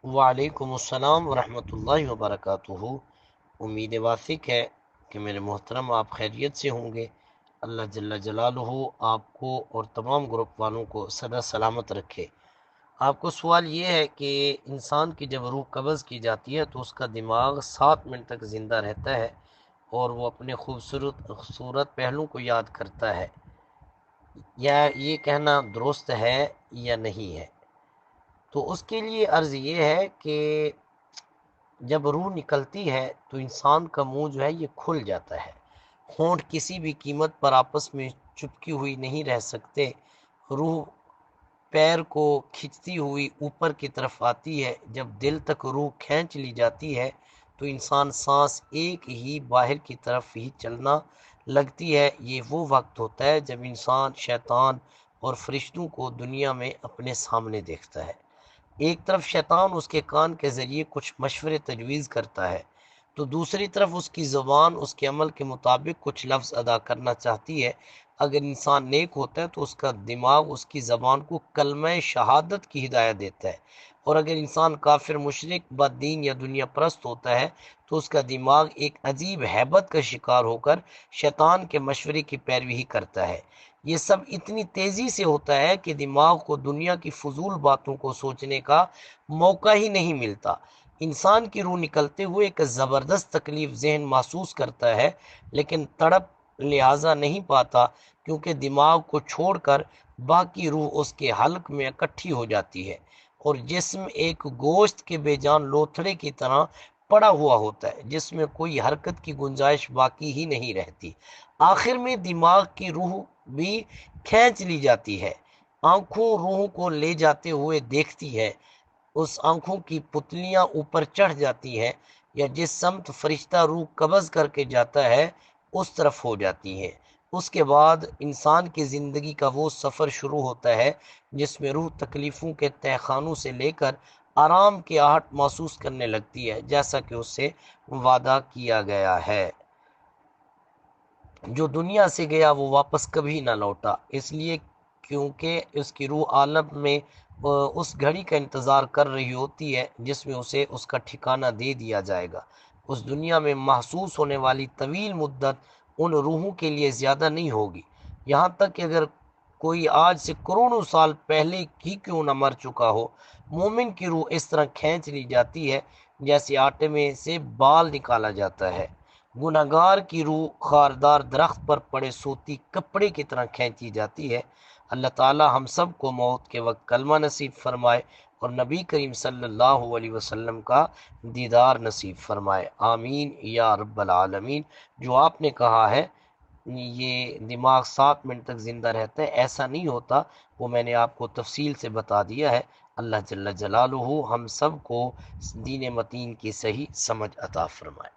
वालेकुम अस्सलाम वरहमतुल्लाहि वबरकातुहू। उम्मीद वासिक है कि मेरे मोहतरम आप खैरियत से होंगे। अल्लाह जल्ला जलालुहू आपको और तमाम ग्रुप वालों को सदा सलामत रखे। आपको सवाल ये है कि इंसान की जब रूह कब्ज़ की जाती है तो उसका दिमाग 7 मिनट तक ज़िंदा रहता है और वो अपने खूबसूरत पहलू को याद करता है। या ये कहना दुरुस्त है या नहीं है? तो उसके लिए अर्ज़ ये है कि जब रूह निकलती है तो इंसान का मुंह जो है ये खुल जाता है। होंठ किसी भी कीमत पर आपस में चिपकी हुई नहीं रह सकते। रूह पैर को खींचती हुई ऊपर की तरफ आती है। जब दिल तक रूह खींच ली जाती है तो इंसान सांस एक ही बाहर की तरफ ही चलना लगती है। ये वो वक्त होता है जब इंसान शैतान और फरिश्तों को दुनिया में अपने सामने देखता है। एक तरफ शैतान उसके कान के ज़रिए कुछ मशवरे तजवीज़ करता है तो दूसरी तरफ उसकी ज़ुबान उसके अमल के मुताबिक कुछ लफ्ज़ अदा करना चाहती है। अगर इंसान नेक होता है तो उसका दिमाग उसकी ज़बान को कलमा शहादत की हिदायत देता है, और अगर इंसान काफिर मुशरिक बददीन या दुनिया परस्त होता है तो उसका दिमाग एक अजीब हैबत का शिकार होकर शैतान के मशवरे की पैरवी ही करता है। ये सब इतनी तेज़ी से होता है कि दिमाग को दुनिया की फजूल बातों को सोचने का मौका ही नहीं मिलता। इंसान की रूह निकलते हुए एक ज़बरदस्त तकलीफ जहन महसूस करता है, लेकिन तड़प लिहाजा नहीं पाता, क्योंकि दिमाग को छोड़कर बाकी रूह उसके हल्क में इकट्ठी हो जाती है और जिस्म एक गोश्त के बेजान लोथड़े की तरह पड़ा हुआ होता है, जिसमें कोई हरकत की गुंजाइश बाकी ही नहीं रहती। आखिर में दिमाग की रूह भी खींच ली जाती है। आंखों रूह को ले जाते हुए देखती है। उस आंखों की पुतलियां ऊपर चढ़ जाती हैं या जिस समत फरिश्ता रूह कब्ज करके जाता है उस तरफ हो जाती हैं। उसके बाद इंसान की ज़िंदगी का वो सफ़र शुरू होता है जिसमें रूह तकलीफ़ों के तहखानों से लेकर आराम की आहट महसूस करने लगती है, जैसा कि उससे वादा किया गया है। जो दुनिया से गया वो वापस कभी ना लौटा, इसलिए क्योंकि उसकी रूह आलम में उस घड़ी का इंतज़ार कर रही होती है जिसमें उसे उसका ठिकाना दे दिया जाएगा। उस दुनिया में महसूस होने वाली तवील मुद्दत उन रूहों के लिए ज़्यादा नहीं होगी। यहाँ तक कि अगर कोई आज से करोड़ों साल पहले ही क्यों न मर चुका हो, मोमिन की रूह इस तरह खींच ली जाती है जैसे आटे में से बाल निकाला जाता है। गुनहगार की रूह खारदार दरख्त पर पड़े सूती कपड़े की तरह खींची जाती है। अल्लाह ताला हम सब को मौत के वक्त कलमा नसीब फरमाए और नबी करीम सल्लल्लाहु अलैहि वसल्लम का दीदार नसीब फरमाए। आमीन या रब्बल आलमीन। जो आपने कहा है ये दिमाग 7 मिनट तक ज़िंदा रहता है, ऐसा नहीं होता। वो मैंने आपको तफसील से बता दिया है। अल्लाह जल्ला जलालुहु हम सब को दीन मतीन की सही समझ अता फरमाए।